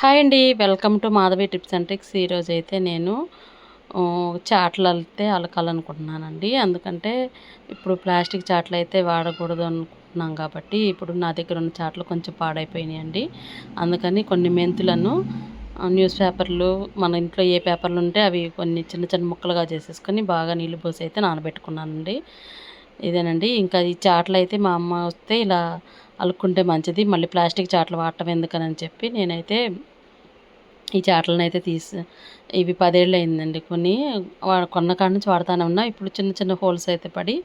Hi అండి. Welcome to Madhavi tips and tricks. ఈరోజైతే నేను చాటలు అలకాలనుకుంటున్నానండి. అందుకంటే ఇప్పుడు ప్లాస్టిక్ చాటలయితే వాడకూడదు అనుకుంటున్నాం కాబట్టి, ఇప్పుడు నా దగ్గర ఉన్న చాటలు కొంచెం పాడైపోయినాయండి. అందుకని కొన్ని మెంతులను న్యూస్ పేపర్లు, మన ఇంట్లో ఏ పేపర్లు ఉంటే అవి కొన్ని చిన్న చిన్న ముక్కలుగా చేసేసుకొని బాగా నీళ్ళు పోసి అయితే నానబెట్టుకున్నానండి. ఇదేనండి. ఇంకా ఈ చాటలయితే మా అమ్మ వస్తే ఇలా అలుక్కుంటే మంచిది, మళ్ళీ ప్లాస్టిక్ చాటలు వాడటం ఎందుకని చెప్పి నేనైతే ఈ చాటలనైతే ఇవి 10 ఏళ్ళు అయిందండి కొని. కొన్న కాడ నుంచి వాడతానే ఉన్నా. ఇప్పుడు చిన్న చిన్న హోల్స్ అయితే పడి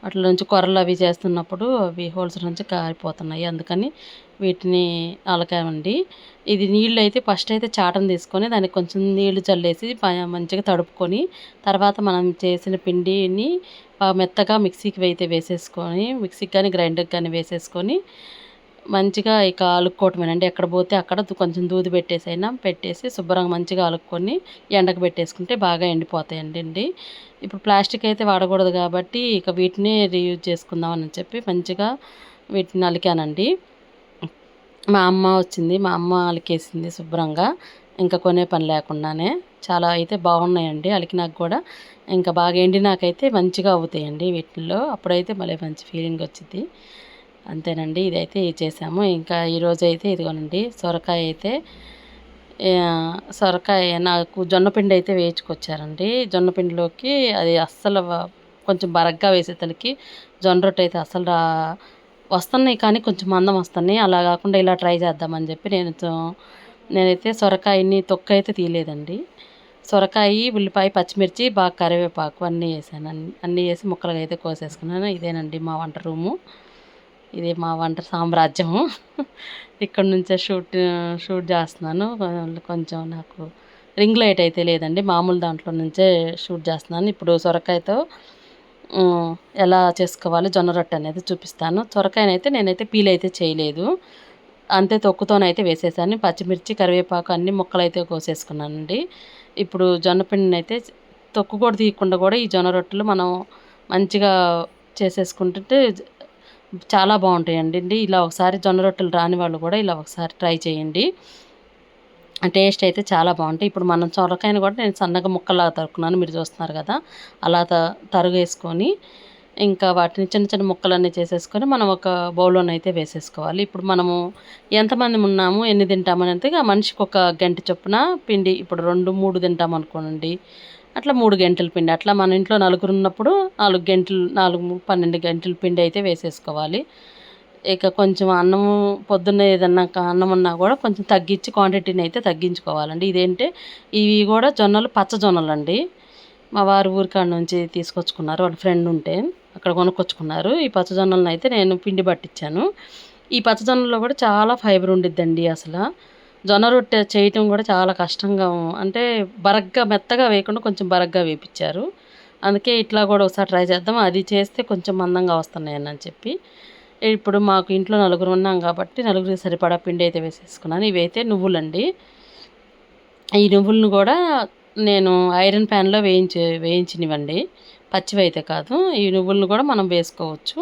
వాటిలో నుంచి కొరలు అవి చేస్తున్నప్పుడు అవి హోల్స్ నుంచి కారిపోతున్నాయి. అందుకని వీటిని అలకామండి. ఇది నీళ్ళు అయితే ఫస్ట్ అయితే చాటను తీసుకొని దానికి కొంచెం నీళ్లు చల్లేసి మంచిగా తడుపుకొని, తర్వాత మనం చేసిన పిండిని మెత్తగా మిక్సీకి అయితే వేసేసుకొని, మిక్సీకి కానీ గ్రైండర్కి కానీ వేసేసుకొని మంచిగా ఇక అలుక్కోవటమేనండి. ఎక్కడ పోతే అక్కడ కొంచెం దూది పెట్టేసి శుభ్రంగా మంచిగా అలుక్కొని ఎండకు పెట్టేసుకుంటే బాగా ఎండిపోతాయండి. ఇప్పుడు ప్లాస్టిక్ అయితే వాడకూడదు కాబట్టి ఇక వీటిని రీయూజ్ చేసుకుందామని చెప్పి మంచిగా వీటిని అలికానండి. మా అమ్మ వచ్చింది, మా అమ్మ అలికేసింది శుభ్రంగా, ఇంకా కొనే పని లేకుండానే. చాలా అయితే బాగున్నాయండి అలికినాక కూడా. ఇంకా బాగా ఎండినాకైతే మంచిగా అవుతాయండి వీటిల్లో. అప్పుడైతే భలే మంచి ఫీలింగ్ వచ్చింది. అంతేనండి. ఇదైతే చేసాము. ఇంకా ఈరోజు అయితే ఇదిగోనండి సొరకాయ అయితే సొరకాయ నాకు జొన్నపిండి అయితే వేయించుకొచ్చారండి. జొన్నపిండిలోకి అది అస్సలు కొంచెం బరగ్గా వేసేతలకి జొన్న రొట్టె అయితే అసలు వస్తున్నాయి కానీ కొంచెం మందం వస్తున్నాయి. అలా కాకుండా ఇలా ట్రై చేద్దామని చెప్పి నేనైతే సొరకాయని తొక్క అయితే తీయలేదండి. సొరకాయ, ఉల్లిపాయ, పచ్చిమిర్చి, బాగా కరివేపాకు అన్నీ వేసాను. అన్నీ వేసి ముక్కలుగా అయితే కోసేసుకున్నాను. ఇదేనండి మా వంట రూము. ఇది మా వంట సామ్రాజ్యము. ఇక్కడ నుంచే షూట్ చేస్తున్నాను. కొంచెం నాకు రింగ్ లైట్ అయితే లేదండి, మామూలు దాంట్లో నుంచే షూట్ చేస్తున్నాను. ఇప్పుడు సొరకాయతో ఎలా చేసుకోవాలి జొన్న రొట్టె అనేది చూపిస్తాను. సొరకాయనైతే నేనైతే పీల్ అయితే చేయలేదు, అంతే తొక్కుతోనైతే వేసేసాను. పచ్చిమిర్చి, కరివేపాకు అన్ని ముక్కలు అయితే కోసేసుకున్నానండి. ఇప్పుడు జొన్న పిండిని అయితే తొక్కు కూడా తీయకుండా కూడా ఈ జొన్న రొట్టెలు మనం మంచిగా చేసేసుకుంటుంటే చాలా బాగుంటాయండి. ఇలా ఒకసారి జొన్న రొట్టెలు రాని వాళ్ళు కూడా ఇలా ఒకసారి ట్రై చేయండి. టేస్ట్ అయితే చాలా బాగుంటాయి. ఇప్పుడు మనం సొరకాయను కూడా నేను సన్నగా ముక్కలాగా తరుక్కున్నాను, మీరు చూస్తున్నారు కదా. అలా తరుగేసుకొని ఇంకా వాటిని చిన్న చిన్న ముక్కలన్నీ చేసేసుకొని మనం ఒక బౌల్లోనైతే వేసేసుకోవాలి. ఇప్పుడు మనము ఎంతమంది ఉన్నాము, ఎన్ని తింటామని అంటే మనిషికి ఒక గంట చొప్పున పిండి. ఇప్పుడు 2, 3 తింటాం అనుకోనండి, అట్లా 3 గంటల పిండి. అట్లా మన ఇంట్లో నలుగురు ఉన్నప్పుడు 4 గంటలు, 12 గంటల పిండి అయితే వేసేసుకోవాలి. ఇక కొంచెం అన్నము పొద్దున్నే ఏదన్నా అన్నం ఉన్నా కూడా కొంచెం తగ్గించి క్వాంటిటీని అయితే తగ్గించుకోవాలండి. ఇదేంటే ఇవి కూడా జొన్నలు, పచ్చ జొన్నలండి. మా వారు ఊరికాడ నుంచి తీసుకొచ్చుకున్నారు, వాళ్ళ ఫ్రెండ్ ఉంటే అక్కడ కొనుక్కొచ్చుకున్నారు. ఈ పచ్చజొన్నలను అయితే నేను పిండి పట్టించాను. ఈ పచ్చజొన్నలో కూడా చాలా ఫైబర్ ఉండిద్దండి. అసలు జొన్న రొట్టె చేయటం కూడా చాలా కష్టంగా, అంటే బరగ్గా మెత్తగా వేయకుండా కొంచెం బరగ్గా వేపించారు. అందుకే ఇట్లా కూడా ఒకసారి ట్రై చేద్దాం, అది చేస్తే కొంచెం మందంగా వస్తున్నాయని చెప్పి. ఇప్పుడు మాకు ఇంట్లో నలుగురు ఉన్నాం కాబట్టి నలుగురికి సరిపడా పిండి అయితే వేసేసుకున్నాను. ఇవైతే నువ్వులండి. ఈ నువ్వులను కూడా నేను ఐరన్ ప్యాన్లో వేయించినవండి, పచ్చివైతే కాదు. ఈ నువ్వులను కూడా మనం వేసుకోవచ్చు.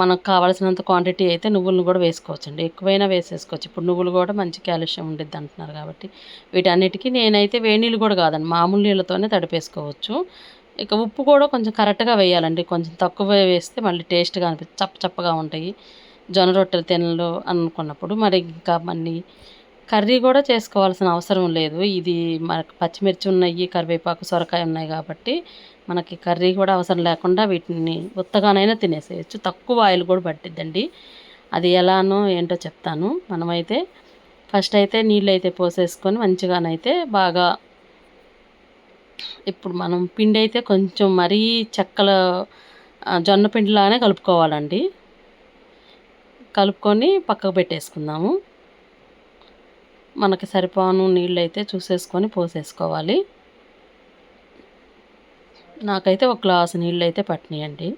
మనకు కావాల్సినంత క్వాంటిటీ అయితే నువ్వులను కూడా వేసుకోవచ్చండి, ఎక్కువైనా వేసేసుకోవచ్చు. ఇప్పుడు నువ్వులు కూడా మంచి కాల్షియం ఉండిద్ది అంటున్నారు కాబట్టి వీటన్నిటికీ నేనైతే వేడి నీళ్ళు కూడా కాదండి, మామూలు నీళ్ళతోనే తడిపేసుకోవచ్చు. ఇక ఉప్పు కూడా కొంచెం కరెక్ట్గా వేయాలండి, కొంచెం తక్కువ వేస్తే మళ్ళీ టేస్ట్గా చప్పగా ఉంటాయి జొన్న రొట్టెలు తినలు అనుకున్నప్పుడు. మరి ఇంకా మళ్ళీ కర్రీ కూడా చేసుకోవాల్సిన అవసరం లేదు. ఇది మనకు పచ్చిమిర్చి ఉన్నాయి, కరివేపాకు, సొరకాయ ఉన్నాయి కాబట్టి మనకి కర్రీ కూడా అవసరం లేకుండా వీటిని ఉత్తగానైనా తినేసేయచ్చు. తక్కువ ఆయిల్ కూడా పట్టిద్దండి. అది ఎలానో ఏంటో చెప్తాను. మనమైతే ఫస్ట్ అయితే నీళ్ళు అయితే పోసేసుకొని మంచిగానైతే బాగా, ఇప్పుడు మనం పిండి అయితే కొంచెం మరీ చెక్కల జొన్న పిండిలానే కలుపుకోవాలండి. కలుపుకొని పక్కకు పెట్టేసుకుందాము. మనకి సరిపోను నీళ్ళు అయితే చూసేసుకొని పోసేసుకోవాలి. నాకైతే ఒక గ్లాసు నీళ్ళు అయితే పట్టినాయండి.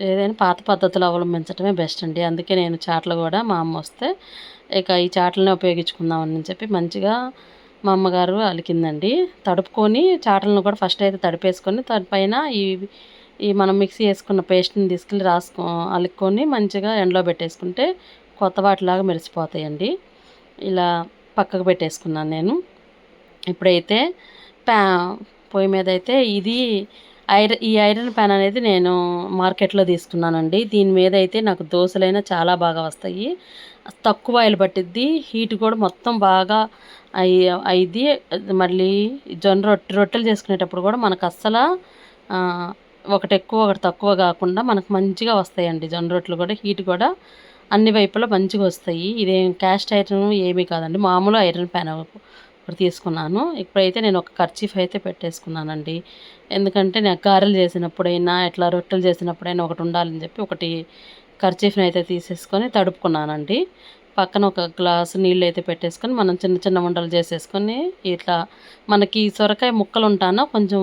ఏదైనా పాత పద్ధతులు అవలంబించడమే బెస్ట్ అండి. అందుకే నేను చాటలు కూడా మా అమ్మ వస్తే ఇక ఈ చాటలనే ఉపయోగించుకుందామని చెప్పి మంచిగా మా అమ్మగారు అలికిందండి. తడుపుకొని చాటలను కూడా ఫస్ట్ అయితే తడిపేసుకొని పైన ఈ మనం మిక్సీ వేసుకున్న పేస్ట్ని తీసుకెళ్ళి అలుక్కొని మంచిగా ఎండలో పెట్టేసుకుంటే కొత్త వాటిలాగా మెరిసిపోతాయండి. ఇలా పక్కకు పెట్టేసుకున్నాను నేను. ఇప్పుడైతే ప్యా పొయ్యి మీద అయితే ఈ ఐరన్ ప్యాన్ అనేది నేను మార్కెట్లో తీసుకున్నానండి. దీని మీద అయితే నాకు దోశలైనా చాలా బాగా వస్తాయి. తక్కువ ఆయిల్ పట్టిద్ది. హీట్ కూడా మొత్తం బాగా అయిద్ది. మళ్ళీ రొట్టెలు చేసుకునేటప్పుడు కూడా మనకు ఒకటి ఎక్కువ ఒకటి తక్కువ కాకుండా మనకు మంచిగా వస్తాయండి. జొన్న రొట్టెలు కూడా హీట్ కూడా అన్ని వైపులా మంచిగా వస్తాయి. ఇదేం క్యాస్ట్ ఐరన్ ఏమీ కాదండి, మామూలు ఐరన్ ప్యాన్ ఒకటి తీసుకున్నాను. ఇప్పుడైతే నేను ఒక కర్చీఫ్ అయితే పెట్టేసుకున్నానండి. ఎందుకంటే నేను గారెలు చేసినప్పుడైనా ఇట్లా రొట్టెలు చేసినప్పుడైనా ఒకటి ఉండాలని చెప్పి ఒకటి కర్చీఫ్ని అయితే తీసేసుకొని తడుపుకున్నానండి. పక్కన ఒక గ్లాసు నీళ్ళు అయితే పెట్టేసుకొని మనం చిన్న చిన్న వంటలు చేసేసుకొని ఇట్లా మనకి సొరకాయ ముక్కలు ఉంటానో కొంచెం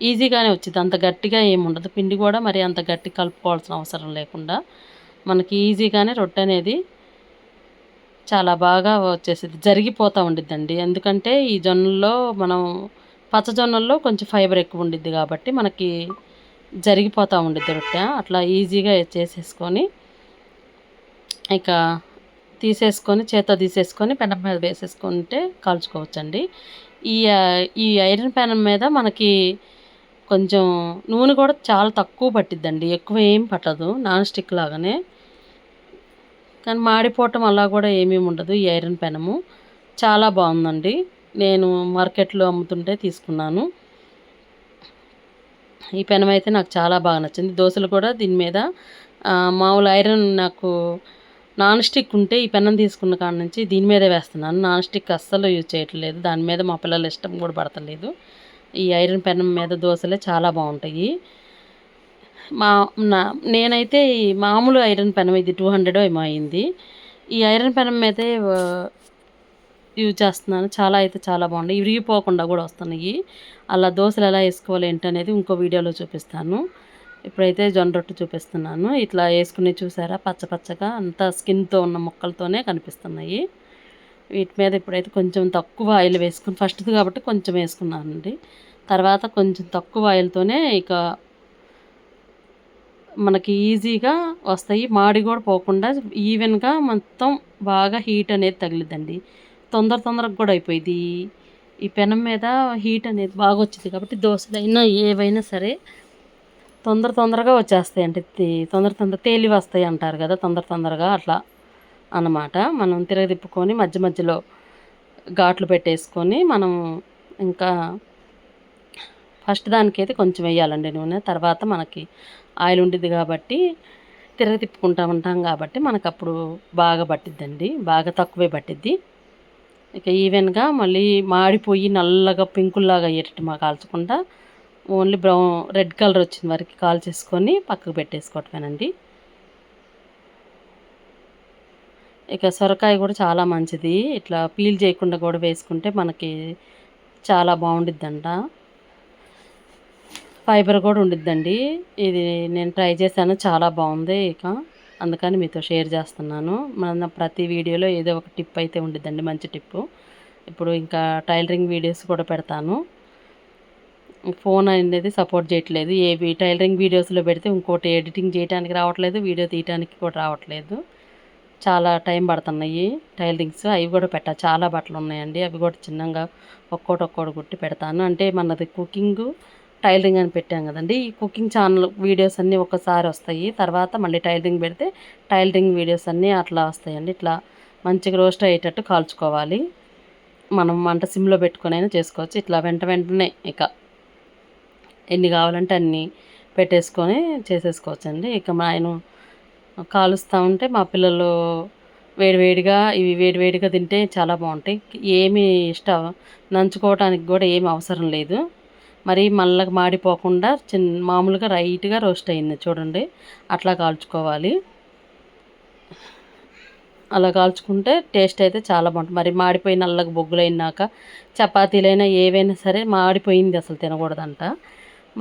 ఈజీగానే వచ్చింది. అంత గట్టిగా ఏముండదు. పిండి కూడా మరి అంత గట్టి కలుపుకోవాల్సిన అవసరం లేకుండా మనకి ఈజీగానే రొట్టె అనేది చాలా బాగా వచ్చేసిద్ది. జరిగిపోతూ ఉండిద్దండి. ఎందుకంటే ఈ జొన్నల్లో పచ్చజొన్నల్లో కొంచెం ఫైబర్ ఎక్కువ ఉండిద్ది కాబట్టి మనకి జరిగిపోతూ ఉండిద్ది రొట్టె. అట్లా ఈజీగా చేసేసుకొని ఇక చేత్తో తీసేసుకొని పెనం మీద వేసేసుకుంటే కాల్చుకోవచ్చండి. ఈ ఈ ఐరన్ ప్యాన్ మీద మనకి కొంచెం నూనె కూడా చాలా తక్కువ పట్టిద్దండి. ఎక్కువ ఏం పట్టదు, నాన్ స్టిక్ లాగానే. కానీ మాడిపోవటం అలా కూడా ఏమీ ఉండదు. ఈ ఐరన్ పెనము చాలా బాగుందండి. నేను మార్కెట్లో అమ్ముతుంటే తీసుకున్నాను. ఈ పెనం అయితే నాకు చాలా బాగా నచ్చింది. దోశలు కూడా దీని మీద మామూలు ఐరన్ నాకు నాన్ స్టిక్ ఉంటే ఈ పెనం తీసుకున్న కాడ నుంచి దీని మీదే వేస్తున్నాను. నాన్ స్టిక్ అస్సలు యూజ్ చేయట్లేదు. దాని మీద మా పిల్లలు ఇష్టం కూడా పడతలేదు. ఈ ఐరన్ పెనం మీద దోశలే చాలా బాగుంటాయి. నేనైతే ఈ మామూలు ఐరన్ పెనం ఇది 200 ఏమో అయింది. ఈ ఐరన్ పెనం మీదే యూజ్ చేస్తున్నాను. చాలా బాగుంటాయి. విరిగిపోకుండా కూడా వస్తున్నాయి. అలా దోశలు ఎలా వేసుకోవాలి ఏంటనేది ఇంకో వీడియోలో చూపిస్తాను. ఇప్పుడైతే జొన్న రొట్టె చూపిస్తున్నాను. ఇట్లా వేసుకుని చూసారా, పచ్చగా అంతా స్కిన్తో ఉన్న ముక్కలతోనే కనిపిస్తున్నాయి. వీటి మీద ఇప్పుడైతే కొంచెం తక్కువ ఆయిల్ వేసుకుని, ఫస్ట్ది కాబట్టి కొంచెం వేసుకున్నానండి. తర్వాత కొంచెం తక్కువ ఆయిల్తోనే ఇక మనకి ఈజీగా వస్తాయి. మాడి కూడా పోకుండా ఈవెన్గా మొత్తం బాగా హీట్ అనేది తగిలిద్దండి. తొందరగా కూడా అయిపోయింది. ఈ పెనం మీద హీట్ అనేది బాగా వచ్చింది కాబట్టి దోశలైనా ఏవైనా సరే తొందరగా వచ్చేస్తాయి. అంటే తొందర తేలి వస్తాయి అంటారు కదా, తొందరగా అట్లా అన్నమాట. మనం తిరగదిప్పుకొని మధ్యలో ఘాట్లు పెట్టేసుకొని మనం ఇంకా ఫస్ట్ దానికైతే కొంచెం వేయాలండి నూనె. తర్వాత మనకి ఆయిల్ ఉండిద్ది కాబట్టి తిప్పుకుంటూ ఉంటాం కాబట్టి మనకు అప్పుడు బాగా పట్టిద్దండి. బాగా తక్కువే పట్టిద్ది. ఇక ఈవెన్గా మళ్ళీ మాడిపోయి నల్లగా పింకుల్లాగా అయ్యేటట్టు కాల్చకుండా ఓన్లీ రెడ్ కలర్ వచ్చిన వరకు కాల్చేసుకొని పక్కకు పెట్టేసుకోవటమేనండి. ఇక సొరకాయ కూడా చాలా మంచిది. ఇట్లా పీల్ చేయకుండా కూడా వేసుకుంటే మనకి చాలా బాగుండిద్దంట. ఫైబర్ కూడా ఉండిద్దండి. ఇది నేను ట్రై చేశాను, చాలా బాగుంది. ఇక అందుకని మీతో షేర్ చేస్తున్నాను. మన ప్రతి వీడియోలో ఏదో ఒక టిప్ అయితే ఉండిద్దండి, మంచి టిప్పు. ఇప్పుడు ఇంకా టైలరింగ్ వీడియోస్ కూడా పెడతాను. ఫోన్ అనేది సపోర్ట్ చేయట్లేదు. టైలరింగ్ వీడియోస్లో పెడితే ఇంకోటి ఎడిటింగ్ చేయడానికి రావట్లేదు, వీడియో తీయడానికి కూడా రావట్లేదు. చాలా టైం పడుతున్నాయి టైలరింగ్స్. అవి కూడా చాలా బట్టలు ఉన్నాయండి. అవి కూడా చిన్నగా ఒక్కోటి కుట్టి పెడతాను. అంటే మనది కుకింగ్ టైలరింగ్ అని పెట్టాం కదండి. ఈ కుకింగ్ ఛానల్ వీడియోస్ అన్నీ ఒకసారి వస్తాయి. తర్వాత మళ్ళీ టైలరింగ్ పెడితే టైలరింగ్ వీడియోస్ అన్నీ అట్లా వస్తాయండి. ఇట్లా మంచిగా రోస్ట్ అయ్యేటట్టు కాల్చుకోవాలి. మనం మంట సిమ్లో పెట్టుకొని అయినా చేసుకోవచ్చు. ఇట్లా వెంటనే ఇక ఎన్ని కావాలంటే అన్ని పెట్టేసుకొని చేసేసుకోవచ్చండి. ఇక ఆయన కాలుస్తూ ఉంటే మా పిల్లలు వేడివేడిగా తింటే చాలా బాగుంటాయి. ఏమి నంచుకోవడానికి కూడా ఏమి అవసరం లేదు. మరి మళ్ళీ మాడిపోకుండా మామూలుగా రైట్గా రోస్ట్ అయింది చూడండి. అట్లా కాల్చుకోవాలి. అలా కాల్చుకుంటే టేస్ట్ అయితే చాలా బాగుంటుంది. మరి మాడిపోయి నల్లగా బొగ్గులైనాక చపాతీలైనా ఏవైనా సరే మాడిపోయింది అసలు తినకూడదంట.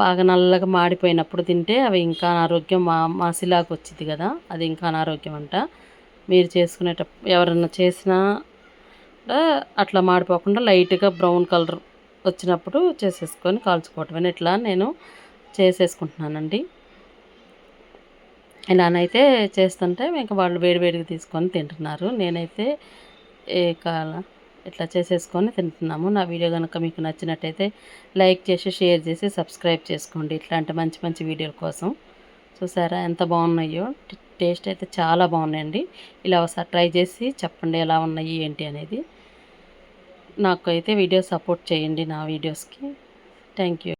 బాగా నల్లగా మాడిపోయినప్పుడు తింటే అవి ఇంకా అనారోగ్యం. మసిలాగా వచ్చింది కదా, అది ఇంకా అనారోగ్యం అంట. మీరు చేసుకునేటప్పుడు ఎవరన్నా చేసినా అట్లా మాడిపోకుండా లైట్గా బ్రౌన్ కలర్ వచ్చినప్పుడు చేసేసుకొని కాల్చుకోవటం. ఇట్లా నేను చేసేసుకుంటున్నానండి. ఇలానైతే చేస్తుంటే ఇంక వాళ్ళు వేడివేడిగా తీసుకొని తింటున్నారు. నేనైతే ఇక ఇట్లా చేసేసుకొని తింటున్నాము. నా వీడియో కనుక మీకు నచ్చినట్టయితే లైక్ చేసి, షేర్ చేసి, సబ్స్క్రైబ్ చేసుకోండి ఇట్లాంటి మంచి మంచి వీడియోల కోసం. చూసారా ఎంత బాగున్నాయో. టేస్ట్ అయితే చాలా బాగున్నాయండి. ఇలా ఒకసారి ట్రై చేసి చెప్పండి ఎలా ఉన్నాయి ఏంటి అనేది. నాకు అయితే వీడియో సపోర్ట్ చేయండి నా వీడియోస్కి. Thank you.